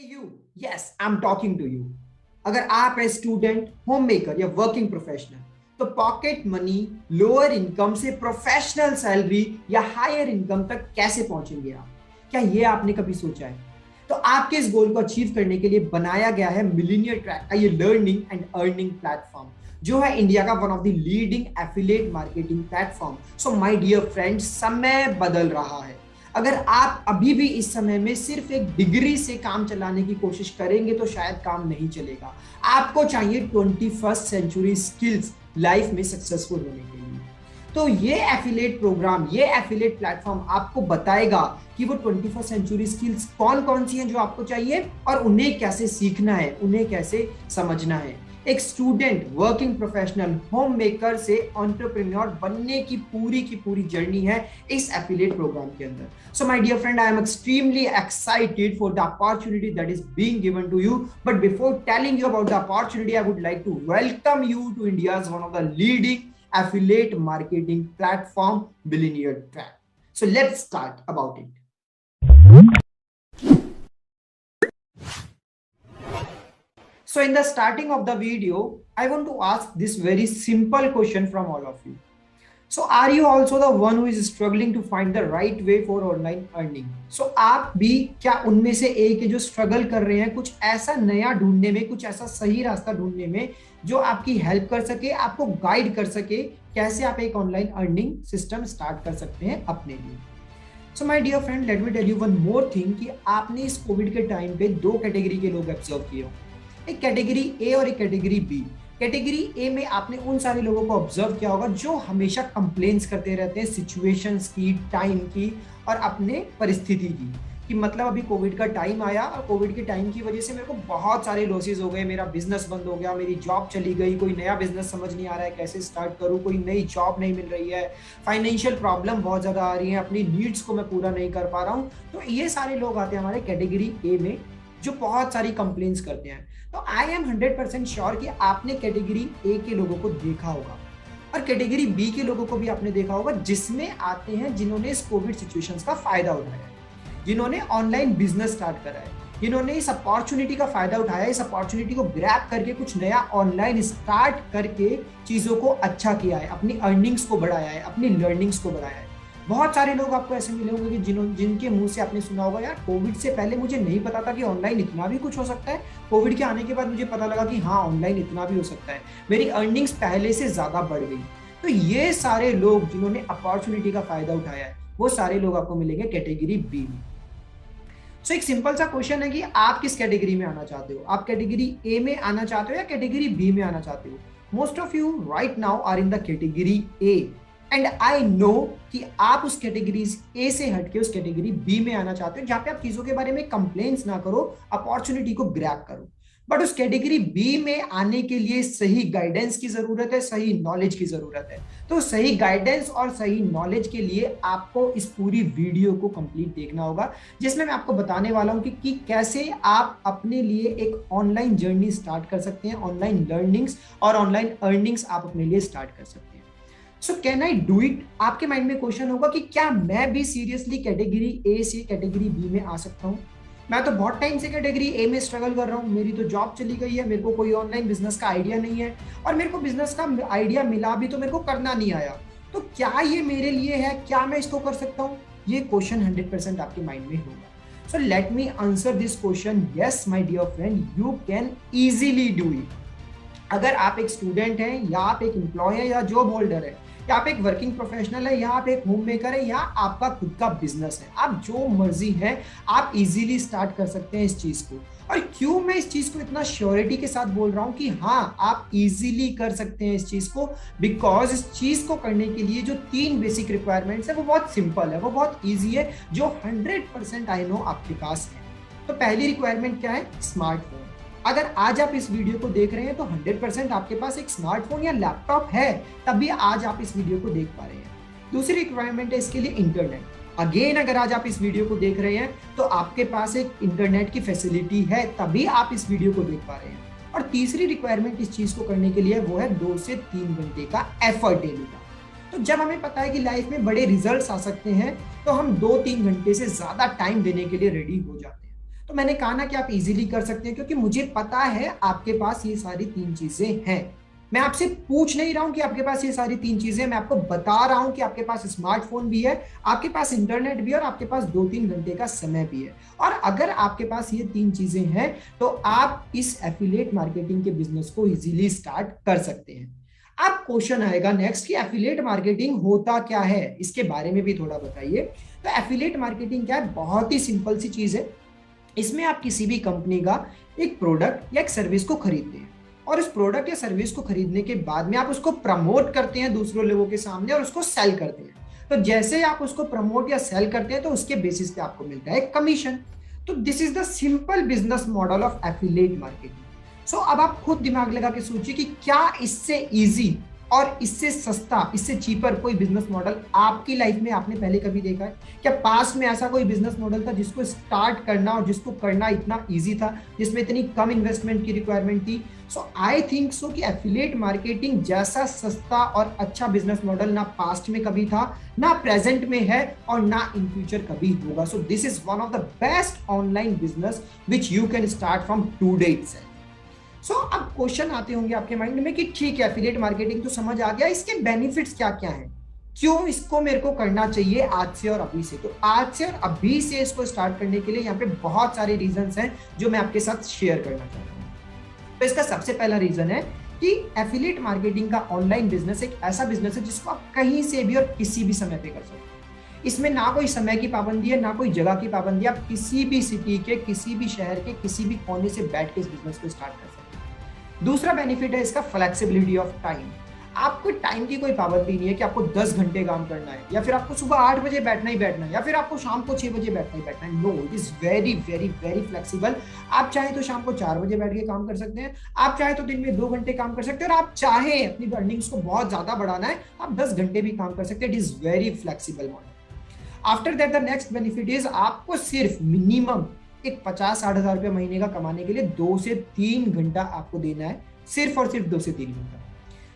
You yes I am talking to you. अगर आप है स्टूडेंट, होम मेकर या वर्किंग प्रोफेशनल, तो पॉकेट मनी, लोअर इनकम से प्रोफेशनल सैलरी या हायर इनकम तक कैसे पहुंचेंगे आप? क्या ये आपने कभी सोचा है? तो आपके इस गोल को अचीव करने के लिए बनाया गया है मिलीनियर ट्रैक का ये लर्निंग एंड अर्निंग प्लेटफॉर्म, जो है इंडिया का one of the leading affiliate marketing platform. So my dear friends, समय बदल रहा है। अगर आप अभी भी इस समय में सिर्फ एक डिग्री से काम चलाने की कोशिश करेंगे तो शायद काम नहीं चलेगा। आपको चाहिए 21st सेंचुरी स्किल्स लाइफ में सक्सेसफुल होने के लिए। तो ये एफिलिएट प्रोग्राम, ये एफिलिएट प्लेटफॉर्म आपको बताएगा कि वो 21st सेंचुरी स्किल्स कौन कौन सी हैं जो आपको चाहिए और उन्हें कैसे सीखना है, उन्हें कैसे समझना है। एक student, working professional, home maker से एंटरप्रेन्योर बनने की पूरी जर्नी है इस एफिलिएट प्रोग्राम के अंदर। So my dear friend, I am extremely excited for the opportunity that is being given to you. But before telling you about the opportunity, I would like to welcome you to India's one of the leading affiliate marketing platform, Billionaire Track. So let's start about it. So in the starting of the video, I want to ask this very simple question from all of you. So are you also the one who is struggling to find the right way for online earning? So आप भी क्या उनमें से एक है जो struggle कर रहे हैं कुछ ऐसा नया ढूंढने में, कुछ ऐसा सही रास्ता ढूंढने में जो आपकी हेल्प कर सके, आपको गाइड कर सके कैसे आप एक ऑनलाइन अर्निंग सिस्टम स्टार्ट कर सकते हैं अपने लिए। So my dear friend, let me tell you one more thing कि आपने इस कोविड के टाइम पे दो कैटेगरी के लोग ऑब्जर्व किए हो, एक कैटेगरी ए और एक कैटेगरी बी। कैटेगरी ए में आपने उन सारे लोगों को ऑब्जर्व किया होगा जो हमेशा कंप्लेंट्स करते रहते हैं सिचुएशंस की, टाइम की और अपने परिस्थिति की, कि मतलब अभी कोविड का टाइम आया और कोविड के टाइम की वजह से मेरे को बहुत सारे लॉसेस हो गए, मेरा बिजनेस बंद हो गया, मेरी जॉब चली गई, कोई नया बिजनेस समझ नहीं आ रहा है कैसे स्टार्ट करूं, कोई नई जॉब नहीं मिल रही है, फाइनेंशियल प्रॉब्लम बहुत ज्यादा आ रही है, अपनी नीड्स को मैं पूरा नहीं कर पा रहा हूं। तो ये सारे लोग आते हैं हमारे कैटेगरी ए में जो बहुत सारी कंप्लेंट्स करते हैं। तो आई एम 100% श्योर कि आपने कैटेगरी ए के लोगों को देखा होगा और कैटेगरी बी के लोगों को भी आपने देखा होगा, जिसमें आते हैं जिन्होंने इस कोविड सिचुएशंस का फायदा उठाया है, जिन्होंने ऑनलाइन बिजनेस स्टार्ट करा है, जिन्होंने इस अपॉर्चुनिटी का फायदा उठाया, इस अपॉर्चुनिटी को ग्रैब करके कुछ नया ऑनलाइन स्टार्ट करके चीजों को अच्छा किया है, अपनी अर्निंग्स को बढ़ाया है, अपनी लर्निंग्स को बढ़ाया है। बहुत सारे लोग आपको ऐसे मिले होंगे कि जिनके मुंह से आपने सुना होगा, यार कोविड से पहले मुझे नहीं पता था कि ऑनलाइन इतना भी कुछ हो सकता है, कोविड के आने के बाद मुझे पता लगा कि हाँ ऑनलाइन इतना भी हो सकता है, मेरी अर्निंग्स पहले से ज्यादा बढ़ गई। तो ये सारे लोग जिन्होंने अपॉर्चुनिटी का फायदा उठाया है वो सारे लोग आपको मिलेंगे कैटेगरी बी में। सो एक सिंपल सा क्वेश्चन है कि आप किस कैटेगरी में आना चाहते हो? आप कैटेगरी ए में आना चाहते हो या कैटेगरी बी में आना चाहते हो? Most of you right now are in the category A and I know कि आप उस कैटेगरी ए से हटके उस कैटेगरी बी में आना चाहते हो जहां पे आप चीजों के बारे में कंप्लेंट्स ना करो, अपॉर्चुनिटी को ग्रैब करो। बट उस कैटेगरी बी में आने के लिए सही गाइडेंस की जरूरत है, सही नॉलेज की जरूरत है। तो सही गाइडेंस और सही नॉलेज के लिए आपको इस पूरी वीडियो को कंप्लीट देखना होगा, जिसमें मैं आपको बताने वाला हूं कि कैसे आप अपने लिए एक ऑनलाइन जर्नी स्टार्ट कर सकते हैं, ऑनलाइन लर्निंग्स और ऑनलाइन अर्निंग्स आप अपने लिए स्टार्ट कर सकते हैं। So can I do it? आपके माइंड में क्वेश्चन होगा कि क्या मैं भी सीरियसली कैटेगरी ए से कैटेगरी बी में आ सकता हूं? मैं तो बहुत टाइम से कैटेगरी ए में स्ट्रगल कर रहा हूं, मेरी तो जॉब चली गई है, मेरे को कोई ऑनलाइन बिजनेस का आइडिया नहीं है और मेरे को बिजनेस का आइडिया मिला भी तो मेरे को करना नहीं आया। तो क्या ये मेरे लिए है? क्या मैं इसको कर सकता हूँ? ये क्वेश्चन 100% आपके माइंड में होगा। So let me answer this question. Yes my dear friend, you can easily do it. अगर आप एक स्टूडेंट हैं या आप एक एम्प्लॉय है या जॉब होल्डर है या आप एक वर्किंग प्रोफेशनल है या आप एक होम मेकर है या आपका खुद का बिजनेस है, आप जो मर्जी है आप इजीली स्टार्ट कर सकते हैं इस चीज को। और क्यों मैं इस चीज को इतना श्योरिटी के साथ बोल रहा हूं कि हाँ आप इजीली कर सकते हैं इस चीज को? बिकॉज इस चीज को करने के लिए जो 3 बेसिक रिक्वायरमेंट्स है वो बहुत सिंपल है, वो बहुत ईजी है, जो 100% आई नो आपके पास है। तो पहली रिक्वायरमेंट क्या है? स्मार्टफोन। अगर आज आप इस वीडियो को देख रहे हैं तो 100% आपके पास एक स्मार्टफोन या लैपटॉप है, तभी आज आप इस वीडियो को देख पा रहे हैं। दूसरी रिक्वायरमेंट है इसके लिए इंटरनेट। अगेन अगर आज आप इस वीडियो को देख रहे हैं तो आपके पास एक इंटरनेट की फैसिलिटी है, तभी आप इस वीडियो को देख पा रहे हैं। और तीसरी रिक्वायरमेंट इस चीज को करने के लिए वो है 2 से 3 घंटे का एफर्ट डेली का। तो जब हमें पता है कि लाइफ में बड़े रिजल्ट्स आ सकते हैं तो हम 2-3 घंटे से ज्यादा टाइम देने के लिए रेडी हो जाते हैं। तो मैंने कहा ना कि आप इजीली कर सकते हैं, क्योंकि मुझे पता है आपके पास ये सारी 3 चीजें हैं। मैं आपसे पूछ नहीं रहा हूं कि आपके पास ये सारी 3 चीजें, मैं आपको बता रहा हूं कि आपके पास स्मार्टफोन भी है, आपके पास इंटरनेट भी है और आपके पास 2-3 घंटे का समय भी है। और अगर आपके पास ये 3 चीजें हैं तो आप इस एफिलिएट मार्केटिंग के बिजनेस को इजीली स्टार्ट कर सकते हैं। अब क्वेश्चन आएगा नेक्स्ट कि एफिलिएट मार्केटिंग होता क्या है, इसके बारे में भी थोड़ा बताइए। तो एफिलिएट मार्केटिंग क्या है? बहुत ही सिंपल सी चीज है। इसमें आप किसी भी कंपनी का एक प्रोडक्ट या एक सर्विस को खरीदते हैं और उस प्रोडक्ट या सर्विस को खरीदने के बाद में आप उसको प्रमोट करते हैं दूसरों लोगों के सामने और उसको सेल करते हैं। तो जैसे आप उसको प्रमोट या सेल करते हैं तो उसके बेसिस पे आपको मिलता है कमीशन। तो this is the simple business model of affiliate marketing. So अब आप खुद दिमाग लगा के सोचिए कि क्या इससे इजी और इससे सस्ता, इससे चीपर कोई बिजनेस मॉडल आपकी लाइफ में आपने पहले कभी देखा है? क्या पास्ट में ऐसा कोई बिजनेस मॉडल था जिसको स्टार्ट करना और जिसको करना इतना इजी था, जिसमें इतनी कम इन्वेस्टमेंट की रिक्वायरमेंट थी? सो आई थिंक सो कि एफिलिएट मार्केटिंग जैसा सस्ता और अच्छा बिजनेस मॉडल ना पास्ट में कभी था, ना प्रेजेंट में है और ना इन फ्यूचर कभी होगा। So this is one of the best online business which you can start from today itself. So अब क्वेश्चन आते होंगे आपके माइंड में कि ठीक है, एफिलिएट मार्केटिंग तो समझ आ गया, इसके बेनिफिट्स क्या क्या हैं, क्यों इसको मेरे को करना चाहिए आज से और अभी से? तो आज से और अभी से इसको स्टार्ट करने के लिए यहाँ पे बहुत सारे रीजंस हैं जो मैं आपके साथ शेयर करना चाहता हूँ। तो इसका सबसे पहला रीजन है कि एफिलिएट मार्केटिंग का ऑनलाइन बिजनेस एक ऐसा बिजनेस है जिसको आप कहीं से भी और किसी भी समय पे कर सकते हैं। इसमें ना कोई समय की पाबंदी है, ना कोई जगह की पाबंदी है। आप किसी भी सिटी के, किसी भी शहर के, किसी भी कोने से बैठ के इस बिजनेस को स्टार्ट कर सकते हैं। दूसरा बेनिफिट है इसका फ्लेक्सिबिलिटी ऑफ टाइम। आपको टाइम की कोई पाबंदी नहीं है कि आपको 10 घंटे काम करना है, या फिर आपको सुबह 8 बजे बैठना ही बैठना है, या फिर आपको शाम को 6 बजे बैठना ही बैठना है। No, it is very very very flexible. आप चाहे तो शाम को 4 बजे बैठ के काम कर सकते हैं, आप चाहे तो दिन में 2 घंटे काम कर सकते हैं, और आप चाहे अपनी अर्निंग्स को बहुत ज्यादा बढ़ाना है, आप 10 घंटे भी काम कर सकते हैं। It is very flexible model. After that the next benefit is आपको सिर्फ मिनिमम एक 50-60 हजार रुपये महीने का कमाने के लिए 2 से 3 घंटा आपको देना है, सिर्फ और सिर्फ 2 से 3 घंटा।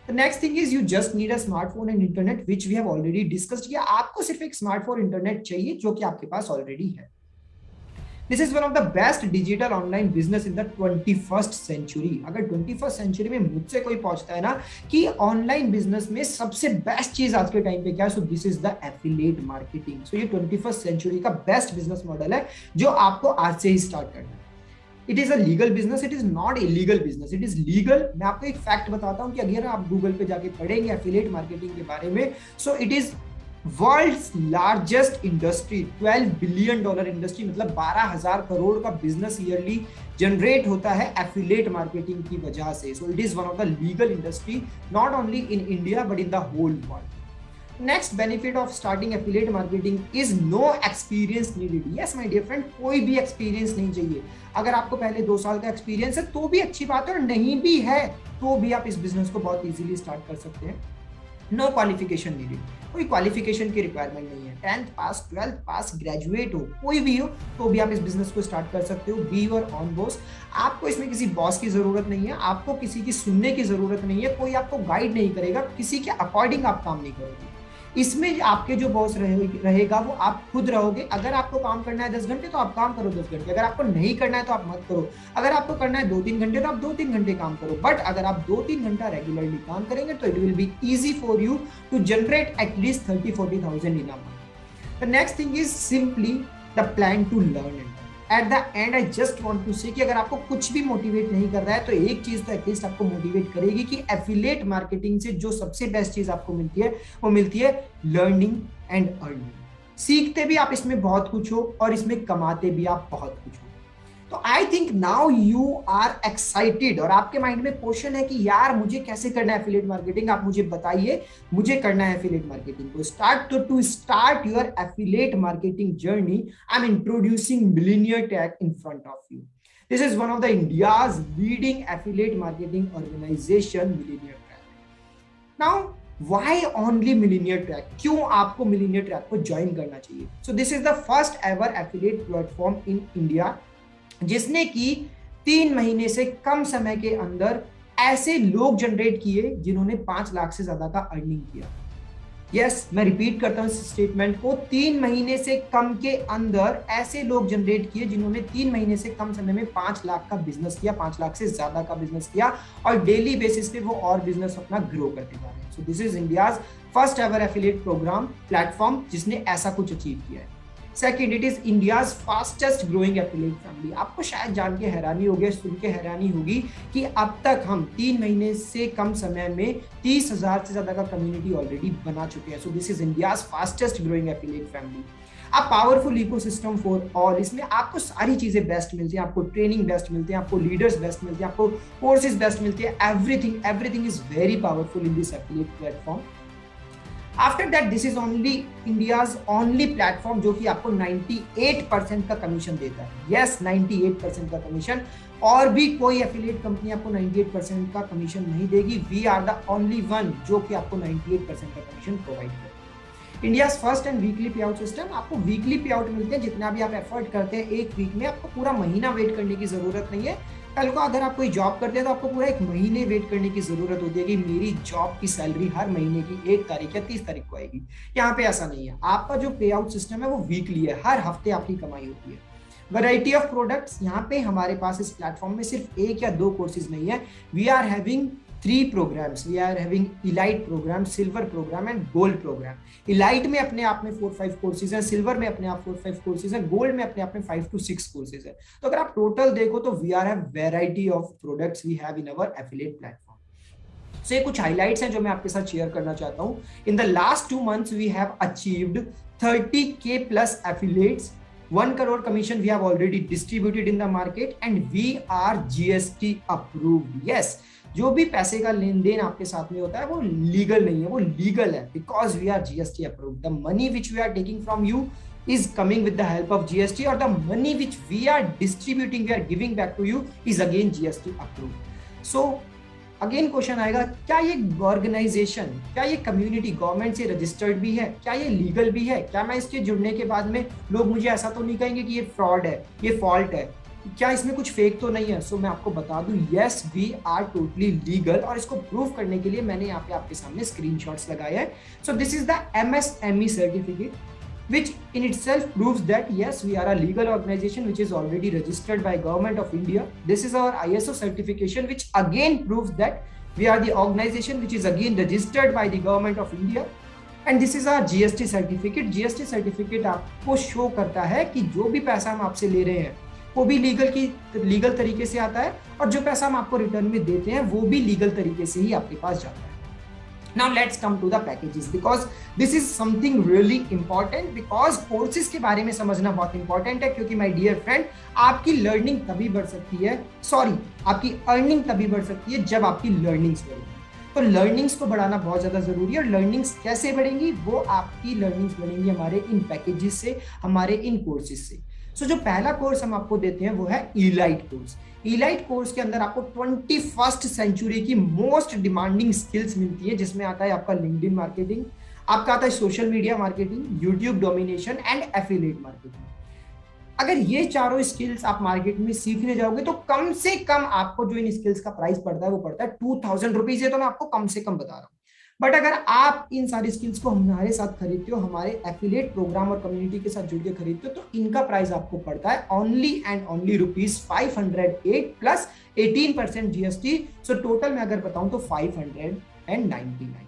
The next thing is you just need a smartphone and internet which we have already discussed किया। आपको सिर्फ एक स्मार्टफोन इंटरनेट चाहिए जो कि आपके पास ऑलरेडी है। This is one of the best digital online business in the 21st century. अगर 21st सेंचुरी में मुझसे कोई पूछता है ना कि ऑनलाइन बिजनेस में सबसे बेस्ट चीज आज के टाइम पे क्या है, so this is the affiliate marketing. So ये 21st सेंचुरी का बेस्ट बिजनेस मॉडल है जो आपको आज से ही स्टार्ट करना है। It is a legal business, it is not illegal business, it is legal. मैं आपको एक फैक्ट बताता हूं कि अगर आप गूगल पे जाके पढ़ेंगे एफिलिएट मार्केटिंग के बारे में, so it is world's largest industry, $12 billion industry, मतलब 12,000 करोड़ का बिजनेस ईयरली जनरेट होता है एफिलिएट मार्केटिंग की वजह से। So it is one of the legal industry not only in India but in the whole world. Next benefit of starting affiliate marketing is no experience needed. Yes my dear friend, कोई भी experience नहीं चाहिए। अगर आपको पहले 2 साल का experience है तो भी अच्छी बात है, और नहीं भी है तो भी आप इस बिजनेस को बहुत इजीली स्टार्ट कर सकते हैं। नो क्वालिफिकेशन नीडेड, कोई क्वालिफिकेशन की रिक्वायरमेंट नहीं है। 10th पास, 12th पास, ग्रेजुएट हो, कोई भी हो तो भी आप इस बिजनेस को स्टार्ट कर सकते हो। Be your on boss. आपको इसमें किसी बॉस की जरूरत नहीं है, आपको किसी की सुनने की जरूरत नहीं है, कोई आपको गाइड नहीं करेगा, किसी के अकॉर्डिंग आप काम नहीं करोगे। इसमें आपके जो बॉस रहेगा वो आप खुद रहोगे। अगर आपको काम करना है 10 घंटे तो आप काम करो 10 घंटे, अगर आपको नहीं करना है तो आप मत करो। अगर आपको करना है 2-3 घंटे तो आप 2-3 घंटे काम करो, बट अगर आप 2-3 घंटा रेगुलरली काम करेंगे तो it will be easy for you to generate at least 30-40,000 in a month. The next thing is simply the plan to learn it. At the end I just want to say कि अगर आपको कुछ भी motivate नहीं कर रहा है तो एक चीज तो एटलीस्ट आपको मोटिवेट करेगी कि एफिलिएट मार्केटिंग से जो सबसे बेस्ट चीज आपको मिलती है वो मिलती है लर्निंग एंड अर्निंग। सीखते भी आप इसमें बहुत कुछ हो और इसमें कमाते भी आप बहुत कुछ हो। तो I think now you are excited, और आपके माइंड में क्वेश्चन है कि यार मुझे कैसे करना है एफिलिएट मार्केटिंग, आप मुझे बताइए मुझे करना है एफिलिएट मार्केटिंग को स्टार्ट। तो to start your affiliate marketing journey I am introducing millionaire tag in front of you. This is one of the India's leading affiliate marketing organization, millionaire tag. Now Why only Millionaire Track? क्यों आपको Millionaire Track को join करना चाहिए? So this is the first ever affiliate platform in India जिसने की 3 महीने से कम समय के अंदर ऐसे लोग जनरेट किए जिन्होंने 5 लाख से ज्यादा का अर्निंग किया। यस, मैं रिपीट करता हूँ इस स्टेटमेंट को, 3 महीने से कम के अंदर ऐसे लोग जनरेट किए जिन्होंने 3 महीने से कम समय में 5 लाख का बिजनेस किया, 5 लाख से ज्यादा का बिजनेस किया, और डेली बेसिस पे वो और बिजनेस अपना ग्रो करते जा रहे हैं। So this is India's first ever affiliate program platform जिसने ऐसा कुछ अचीव किया है। Second, it is India's fastest growing affiliate family. आपको शायद जान के हैरानी होगी, सुन के हैरानी होगी कि अब तक हम 3 महीने से कम समय में 30,000 से ज्यादा का कम्युनिटी ऑलरेडी बना चुके हैं। So this is India's fastest growing affiliate family. A powerful ecosystem for all, इसमें आपको सारी चीजें बेस्ट मिलती हैं, आपको ट्रेनिंग बेस्ट मिलती है, आपको लीडर्स बेस्ट मिलते हैं, आपको कोर्सेज बेस्ट मिलते हैं, everything is very powerful in this affiliate platform. After that this is only India's only platform जो कि आपको 98% का कमीशन देता है। यस, 98% का कमीशन, और भी कोई एफिलिएट कंपनी आपको 98% का कमीशन नहीं देगी। We are the only one जो कि आपको 98% का कमीशन प्रोवाइड करेगा। India first and weekly pay out system, आपको वीकली पे आउट मिलते हैं, जितना भी आप एफर्ट करते हैं एक वीक में, आपको पूरा महीना वेट करने की जरूरत नहीं है। कल को अगर आप कोई जॉब करते हैं तो आपको पूरा एक महीने वेट करने की जरूरत होती है कि मेरी जॉब की सैलरी हर महीने की 1 तारीख या 30 तारीख को आएगी। यहाँ पे ऐसा नहीं है, आपका जो पे आउट सिस्टम है वो वीकली है, हर हफ्ते आपकी कमाई होती है। वैरायटी ऑफ प्रोडक्ट्स, यहाँ पे हमारे पास इस प्लेटफॉर्म में सिर्फ 1 या 2 कोर्सेज नहीं है, we are having 3 programs. We are having elite program, silver program and gold program. elite में अपने आप में 4-5 कोर्सेज हैं, सिल्वर में अपने आप 4-5 कोर्सेज हैं, गोल्ड में अपने आप में 5 to 6 कोर्सेज हैं। तो अगर आप टोटल देखो तो we are have variety of products we have in our affiliate platform. So ये कुछ हाइलाइट्स हैं जो मैं आपके साथ शेयर करना चाहता हूँ। In the last 2 months we have achieved 30K plus affiliates, 1 crore commission we have already distributed in the market and we are GST approved. Yes, जो भी पैसे का लेन देन आपके साथ में होता है वो लीगल नहीं है, वो लीगल है, because we are GST approved. The money which we are taking from you is coming with the help of GST, or the money which we are distributing, we are giving back to you is again GST approved. So again question आएगा, क्या ये organisation, क्या ये community government से registered भी है, क्या ये लीगल भी है, क्या मैं इसके जुड़ने के बाद में लोग मुझे ऐसा तो नहीं कहेंगे कि ये फ्रॉड है, ये फॉल्ट है, क्या इसमें कुछ फेक तो नहीं है? सो मैं आपको बता दूं, yes we are totally legal, और इसको प्रूव करने के लिए मैंने यहाँ पे आपके सामने स्क्रीनशॉट्स लगाए हैं। So this is the MSME certificate which in itself proves that yes, we are a legal organization which is already registered by Government of India. This is our ISO certification which again proves that we are the organization which is again registered by the Government of India. And this is our GST certificate. GST certificate आपको show करता है कि जो भी पैसा हम आपसे ले रहे हैं वो भी लीगल तरीके से आता है, और जो पैसा हम आपको रिटर्न में देते हैं वो भी लीगल तरीके से ही आपके पास जाता है। Now let's come to the packages, because this is something really important, because courses के बारे में समझना बहुत important है, क्योंकि my dear friend, आपकी लर्निंग तभी बढ़ सकती है, आपकी अर्निंग तभी बढ़ सकती है जब आपकी लर्निंग्स बढ़ेगी। तो लर्निंग्स को बढ़ाना बहुत ज्यादा जरूरी है, और लर्निंग्स कैसे बढ़ेंगी? वो आपकी लर्निंग्स बढ़ेंगी हमारे इन पैकेजेस से, हमारे इन कोर्सेज से। सो जो पहला कोर्स हम आपको देते हैं वो है इलाइट कोर्स। इलाइट कोर्स के अंदर आपको 21st सेंचुरी की मोस्ट डिमांडिंग स्किल्स मिलती है, जिसमें आता है आपका लिंक्डइन मार्केटिंग, आपका आता है social media marketing, YouTube domination and affiliate marketing. अगर ये चारों स्किल्स आप मार्केट में सीखने जाओगे तो कम से कम आपको जो इन स्किल्स का प्राइस पड़ता है वो पड़ता है 2000 रुपीज। है तो मैं आपको कम से कम बता रहा हूँ, बट अगर आप इन सारी स्किल्स को हमारे साथ खरीदते हो, हमारे एफिलिएट प्रोग्राम और कम्युनिटी के साथ जुड़ के खरीदते हो, तो इनका प्राइस आपको पड़ता है only and only ₹508 plus 18% GST। So total मैं अगर बताऊं तो 599।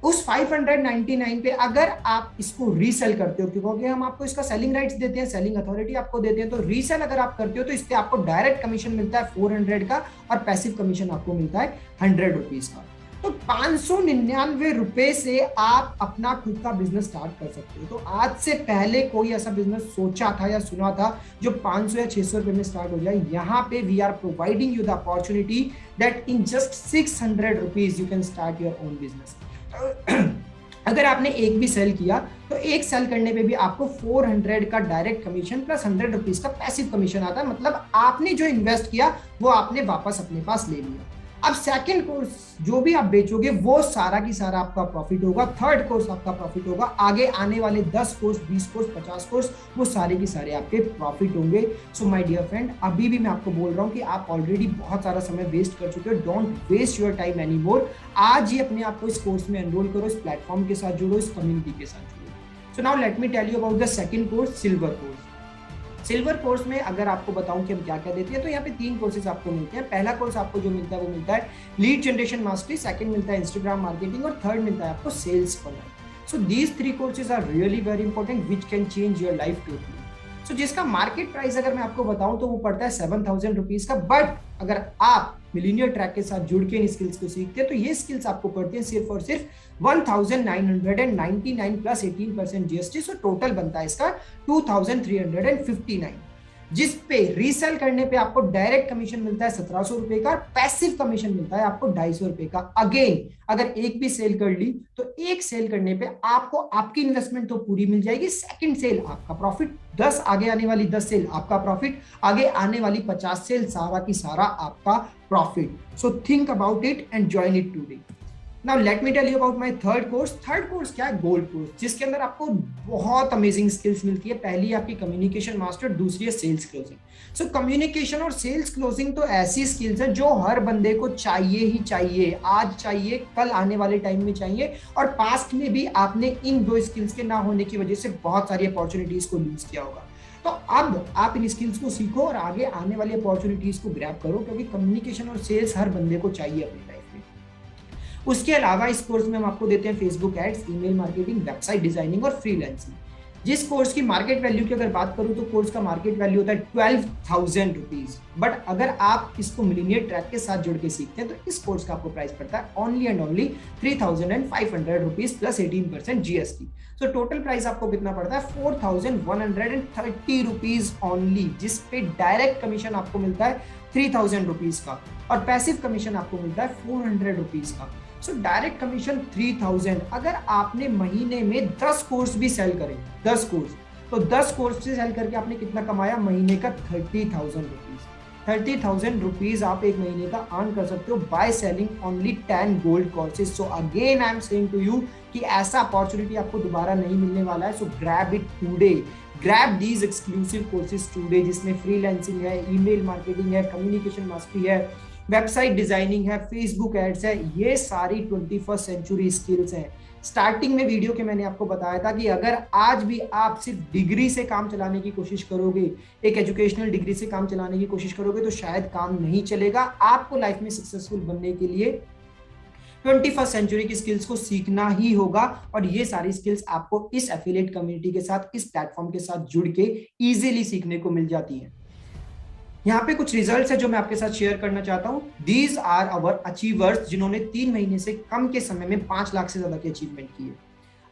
उस 599 पे अगर आप इसको रीसेल करते हो, क्योंकि हम आपको इसका सेलिंग राइट्स देते हैं, सेलिंग अथॉरिटी आपको देते हैं, तो रीसेल अगर आप करते हो तो इससे आपको डायरेक्ट कमीशन मिलता है 400 का, और पैसिव कमीशन आपको मिलता है 100 रुपीज का। तो 599 रुपए से आप अपना खुद का बिजनेस स्टार्ट कर सकते हो। तो आज से पहले कोई ऐसा बिजनेस सोचा था या सुना था जो 500 या 600 रुपए में स्टार्ट हो जाए? यहाँ पे we are providing you the opportunity that in just 600 rupees you can start your own business. अगर आपने एक भी सेल किया तो एक सेल करने पे भी आपको 400 का डायरेक्ट कमीशन प्लस 100 रुपीज का पैसिव कमीशन आता है। मतलब आपने जो इन्वेस्ट किया वो आपने वापस अपने पास ले लिया। अब सेकंड कोर्स जो भी आप बेचोगे वो सारा की सारा आपका प्रॉफिट होगा, थर्ड कोर्स आपका प्रॉफिट होगा, आगे आने वाले 10 कोर्स, 20 कोर्स, 50 कोर्स वो सारे की सारे आपके प्रॉफिट होंगे। सो माय डियर फ्रेंड, अभी भी मैं आपको बोल रहा हूँ कि आप ऑलरेडी बहुत सारा समय वेस्ट कर चुके हो। Don't waste your time any more. आज ही अपने आप को इस कोर्स में एनरोल करो, इस प्लेटफॉर्म के साथ जुड़ो, इस कम्युनिटी के साथ जुड़ो। So now let me tell you about the second course, silver course. Silver course में अगर आपको बताऊं कि हम क्या क्या देते हैं, तो यहाँ पे 3 कोर्सेज आपको मिलते हैं। पहला कोर्स आपको जो मिलता है वो मिलता है लीड जनरेशन मास्टरी, सेकंड मिलता है इंस्टाग्राम मार्केटिंग और थर्ड मिलता है आपको sales funnel. So these 3 courses are really very important which can change your life totally. So जिसका मार्केट प्राइस अगर मैं आपको बताऊं तो वो पड़ता है 7,000 रुपीज का, बट अगर आप मिलीनियर ट्रैक के साथ जुड़ के इन स्किल्स को सीखते हैं तो ये स्किल्स आपको पड़ती है सिर्फ और सिर्फ 1,999 प्लस 18% जीएसटी। सो टोटल बनता है इसका 2,359, जिस पे रीसेल करने पे आपको डायरेक्ट कमीशन मिलता है 1,700 रुपए का, पैसिव कमीशन मिलता है आपको 250 रुपए का। अगेन अगर एक भी सेल कर ली तो एक सेल करने पे आपको आपकी इन्वेस्टमेंट तो पूरी मिल जाएगी, सेकंड सेल आपका प्रॉफिट, 10 आगे आने वाली 10 सेल आपका प्रॉफिट, आगे आने वाली 50 सेल सारा की सारा आपका profit. So think about it and join it today. Now let me tell you about my third course. Third course क्या है? गोल्ड कोर्स, जिसके अंदर आपको बहुत अमेजिंग स्किल्स मिलती है। पहली आपकी कम्युनिकेशन मास्टर, दूसरी है सेल्स क्लोजिंग। सो कम्युनिकेशन और सेल्स क्लोजिंग तो ऐसी स्किल्स है जो हर बंदे को चाहिए ही चाहिए, आज चाहिए, कल आने वाले टाइम में चाहिए, और पास्ट में भी आपने इन 2 स्किल्स के ना होने की वजह से बहुत सारी अपॉर्चुनिटीज को लूज किया होगा। तो अब आप इन स्किल्स को सीखो और आगे आने वाली अपॉर्चुनिटीज को ग्रैब करो, क्योंकि कम्युनिकेशन और सेल्स हर बंदे को चाहिए अपनी लाइफ में। उसके अलावा इस कोर्स में हम आपको देते हैं Facebook ads, email marketing, website designing और फ्रीलांसिंग। जिस कोर्स की मार्केट वैल्यू की अगर बात करूं तो कोर्स का मार्केट वैल्यू होता है 12,000 रुपीज, बट अगर आप इसको मिलीनियर ट्रैक के साथ जुड़ के सीखते हैं तो इस कोर्स का आपको प्राइस पड़ता है only and only 3,500 rupees plus 18% GST. So total price आपको कितना पड़ता है? 4,130 रुपीज ओनली, जिसपे डायरेक्ट कमीशन आपको मिलता है 3,000 रुपीज का और पैसिव कमीशन आपको मिलता है 400 रुपीज का। So direct commission 3,000। अगर आपने महीने में 10 कोर्स भी सेल करें, 10 कोर्स, तो 10 कोर्स से सेल करके आपने कितना कमाया? महीने का 30,000 रुपीज। 30,000 रुपीज आप एक महीने का अर्न कर सकते हो by selling only 10 gold courses. So again I am saying to you कि ऐसा अपॉर्चुनिटी आपको दोबारा नहीं मिलने वाला है। So grab it today, grab these exclusive courses today, जिसमें फ्रीलांसिंग है, ईमेल मार्केटिंग है, कम्युनिकेशन मास्टरी है, वेबसाइट डिजाइनिंग है, फेसबुक एड्स है। ये सारी 21st सेंचुरी स्किल्स हैं। स्टार्टिंग में वीडियो के मैंने आपको बताया था कि अगर आज भी आप सिर्फ डिग्री से काम चलाने की कोशिश करोगे, एक एजुकेशनल डिग्री से काम चलाने की कोशिश करोगे, तो शायद काम नहीं चलेगा। आपको लाइफ में सक्सेसफुल बनने के लिए 21st सेंचुरी की स्किल्स को सीखना ही होगा, और ये सारी स्किल्स आपको इस एफिलिएट कम्युनिटी के साथ, इस प्लेटफॉर्म के साथ जुड़ के इजीली सीखने को मिल जाती है। यहाँ पे कुछ रिजल्ट्स है जो मैं आपके साथ शेयर करना चाहता हूँ। दीज आर अवर अचीवर्स, जिन्होंने 3 महीने से कम के समय में 5 लाख से ज्यादा की अचीवमेंट की है।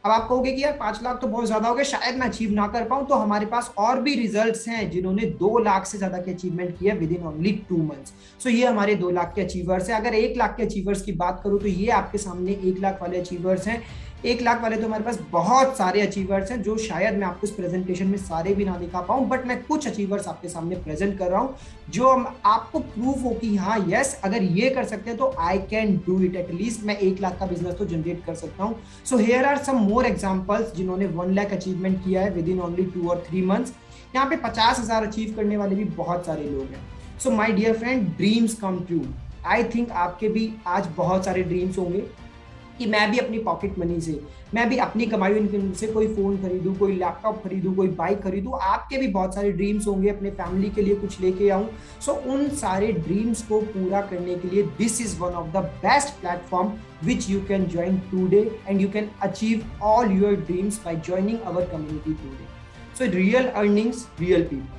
अब आप कहोगे कि यार 5 लाख तो बहुत ज्यादा हो गया, शायद मैं अचीव ना कर पाऊं, तो हमारे पास और भी रिजल्ट्स हैं जिन्होंने 2 लाख से ज्यादा की अचीवमेंट की है विद इन ओनली 2 मंथ्स। सो ये हमारे 2 लाख के अचीवर्स हैं। अगर 1 लाख के अचीवर्स की बात करूं तो ये आपके सामने 1 लाख वाले अचीवर्स हैं। 1 लाख वाले तो हमारे पास बहुत सारे अचीवर्स हैं, जो शायद मैं आपको इस प्रेजेंटेशन में सारे भी ना दिखा पाऊं, बट मैं कुछ अचीवर्स आपके सामने प्रेजेंट कर रहा हूं जो आपको प्रूफ हो कि हाँ यस, अगर ये कर सकते हैं तो I can do it. At least मैं 1 लाख का बिजनेस तो जनरेट कर सकता हूं। So here are some more examples जिन्होंने 1 लाख अचीवमेंट किया है विद इन ओनली 2 और 3 मंथ्स। यहाँ पे 50,000 अचीव करने वाले भी बहुत सारे लोग हैं। So my dear friend, dreams come true. I think आपके भी आज बहुत सारे ड्रीम्स होंगे कि मैं भी अपनी पॉकेट मनी से, मैं भी अपनी कमाई हुई इनकम से कोई फोन खरीदूं, कोई लैपटॉप खरीदूं, कोई बाइक खरीदूं। आपके भी बहुत सारे ड्रीम्स होंगे, अपने फैमिली के लिए कुछ लेके आऊं। सो उन सारे ड्रीम्स को पूरा करने के लिए this is one of the best platform which you can join today, and you can achieve all your dreams by joining our community today. So real earnings, real people.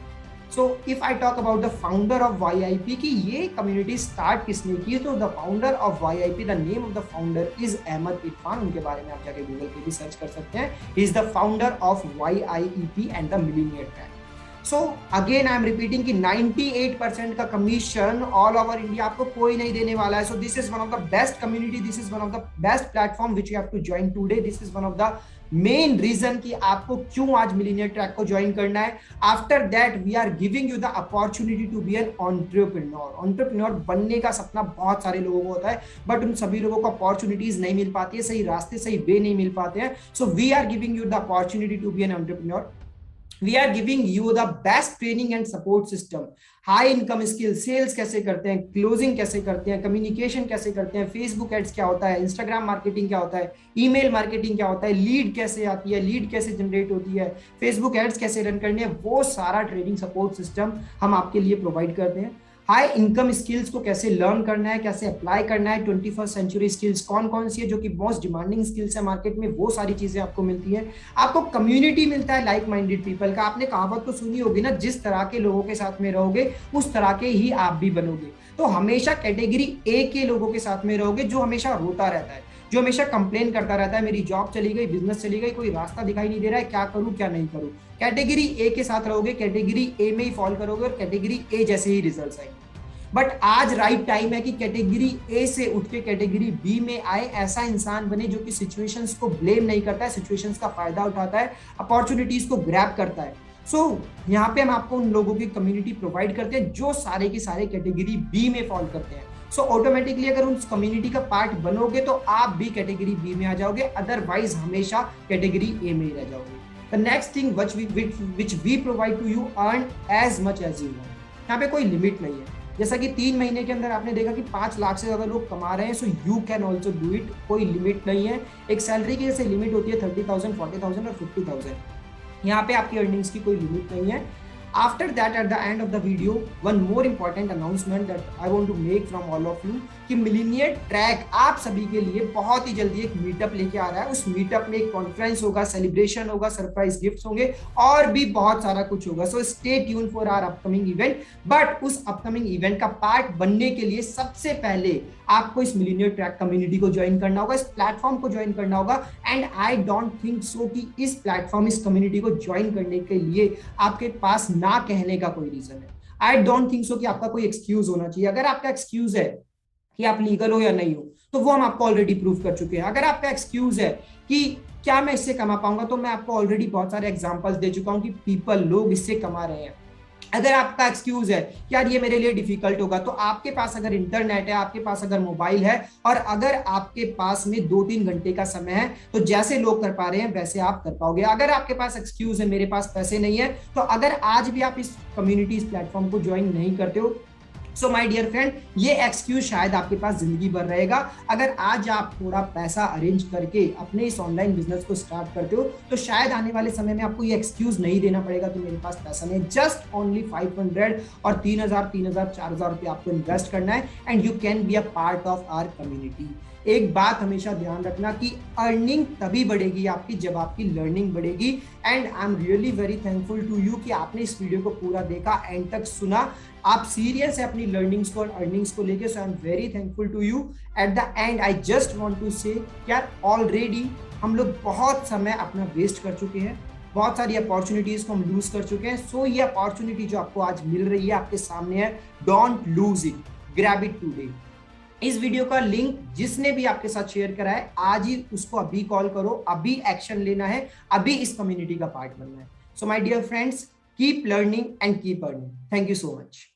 So if I talk about the founder of YIP कि ये community start किसने की, तो the founder of YIP, the name of the founder is Ahmad Irfan. उनके बारे में आप जाके गूगल पे भी सर्च कर सकते हैं। He is the founder of YIEP and the Millionaire Track. So again I am repeating कि 98% का कमीशन ऑल ओवर इंडिया आपको कोई नहीं देने वाला है। So this is one of the best community, this is one of the best platform which you have to join today. This is one of the main reason कि आपको क्यों आज मिलीनियर ट्रैक को ज्वाइन करना है। After that we are giving you the opportunity to be an entrepreneur. Entrepreneur बनने का सपना बहुत सारे लोगों को होता है, बट उन सभी लोगों को अपॉर्चुनिटीज नहीं मिल पाती है, सही रास्ते सही वे नहीं मिल पाते हैं। So we are giving you the opportunity to be an entrepreneur. We are giving you the best training and support system. High income skill, sales कैसे करते हैं, क्लोजिंग कैसे करते हैं, कम्युनिकेशन कैसे करते हैं, फेसबुक एड्स क्या होता है, इंस्टाग्राम मार्केटिंग क्या होता है, ईमेल मार्केटिंग क्या होता है, लीड कैसे आती है, लीड कैसे जनरेट होती है, फेसबुक एड्स कैसे रन करनी है, वो सारा ट्रेनिंग सपोर्ट सिस्टम हम आपके लिए प्रोवाइड करते हैं। हाई इनकम स्किल्स को कैसे लर्न करना है, कैसे अप्लाई करना है, 21st सेंचुरी स्किल्स कौन कौन सी है जो कि मोस्ट डिमांडिंग स्किल्स है मार्केट में, वो सारी चीजें आपको मिलती है। आपको कम्युनिटी मिलता है लाइक माइंडेड पीपल का। आपने कहावत तो सुनी होगी ना, जिस तरह के लोगों के साथ में रहोगे उस तरह के ही आप भी बनोगे। तो हमेशा कैटेगरी ए के लोगों के साथ में रहोगे, जो हमेशा रोता रहता है, जो हमेशा कंप्लेन करता रहता है, मेरी जॉब चली गई, बिजनेस चली गई, कोई रास्ता दिखाई नहीं दे रहा है, क्या करूं क्या नहीं करूं। कैटेगरी ए के साथ रहोगे, कैटेगरी ए में ही फॉल करोगे और कैटेगरी ए जैसे ही रिजल्ट्स आएंगे। बट आज राइट टाइम है कि कैटेगरी ए से उठ के कैटेगरी बी में आए, ऐसा इंसान बने जो कि सिचुएशंस को ब्लेम नहीं करता है, सिचुएशंस का फायदा उठाता है, अपॉर्चुनिटीज को ग्रैब करता है। यहाँ पे हम आपको उन लोगों की कम्युनिटी प्रोवाइड करते हैं जो सारे के सारे कैटेगरी बी में फॉल करते हैं। ऑटोमेटिकली अगर उस कम्युनिटी का पार्ट बनोगे तो आप भी कैटेगरी बी में आ जाओगे, अदरवाइज हमेशा कैटेगरी ए में ही रह जाओगे। The next thing which we provide to you, earn as much as you want। यहाँ पे कोई लिमिट नहीं है। जैसा कि 3 महीने के अंदर आपने देखा कि 5 लाख से ज्यादा लोग कमा रहे हैं, so you can also do it. कोई लिमिट नहीं है। एक सैलरी की जैसे लिमिट होती है 30,000, 40,000 और 50,000, यहाँ पे आपकी अर्निंग्स की कोई लिमिट नहीं है। After that, at the end of the video, one more important announcement that I want to make from all of you कि मिलीनियर ट्रैक आप सभी के लिए बहुत ही जल्दी एक मीटअप लेके आ रहा है। उस मीटअप में एक कॉन्फ्रेंस होगा, सेलिब्रेशन होगा, सरप्राइज गिफ्ट्स होंगे और भी बहुत सारा कुछ होगा। So stay tune for our upcoming event. But उस अपकमिंग इवेंट का पार्ट बनने के लिए सबसे पहले आपको इस मिलीनियर ट्रैक कम्युनिटी को ज्वाइन करना होगा, इस प्लेटफॉर्म को ज्वाइन करना होगा। And I don't think so कि इस प्लेटफॉर्म, इस कम्युनिटी को ज्वाइन करने के लिए आपके पास ना कहने का कोई रीजन है। आई डोंट थिंक सो कि आपका कोई एक्सक्यूज होना चाहिए। अगर आपका एक्सक्यूज है कि आप लीगल हो या नहीं हो, तो वो हम आपको ऑलरेडी प्रूव कर चुके हैं। अगर आपका एक्सक्यूज है कि क्या मैं इससे कमा पाऊंगा, तो मैं आपको ऑलरेडी बहुत सारे एग्जांपल्स दे चुका हूं कि लोग इससे कमा रहे हैं। अगर आपका एक्सक्यूज है कि यार ये मेरे लिए डिफिकल्ट होगा, तो आपके पास अगर इंटरनेट है, आपके पास अगर मोबाइल है और अगर आपके पास में 2-3 घंटे का समय है, तो जैसे लोग कर पा रहे हैं वैसे आप कर पाओगे। अगर आपके पास एक्सक्यूज है मेरे पास पैसे नहीं है, तो अगर आज भी आप इस कम्युनिटी, इस प्लेटफॉर्म को ज्वाइन नहीं करते हो, सो माय डियर फ्रेंड, ये एक्सक्यूज शायद आपके पास जिंदगी भर रहेगा। अगर आज आप थोड़ा पैसा अरेंज करके अपने इस ऑनलाइन बिजनेस को स्टार्ट करते हो, तो शायद आने वाले समय में आपको ये एक्सक्यूज नहीं देना पड़ेगा कि मेरे पास पैसा नहीं है। जस्ट ओनली 500 और 3,000, 4,000 रुपये आपको इन्वेस्ट करना है and you can be a part of our community. एक बात हमेशा ध्यान रखना कि अर्निंग तभी बढ़ेगी आपकी जब आपकी लर्निंग बढ़ेगी। And I am really very thankful to you कि आपने इस वीडियो को पूरा देखा, एंड तक सुना। आप सीरियस है अपनी लर्निंग्स को और अर्निंग्स को लेके। So I am very thankful to you. At the end I just want to say यार, ऑलरेडी हम लोग बहुत समय अपना वेस्ट कर चुके हैं, बहुत सारी अपॉर्चुनिटीज को हम लूज कर चुके हैं। सो ये अपॉर्चुनिटी जो आपको आज मिल रही है, आपके सामने है, don't lose it, grab it today. इस वीडियो का लिंक जिसने भी आपके साथ शेयर करा है, आज ही उसको अभी कॉल करो, अभी एक्शन लेना है, अभी इस कम्युनिटी का पार्ट बनना है। So my dear friends, keep learning and keep earning. Thank you so much.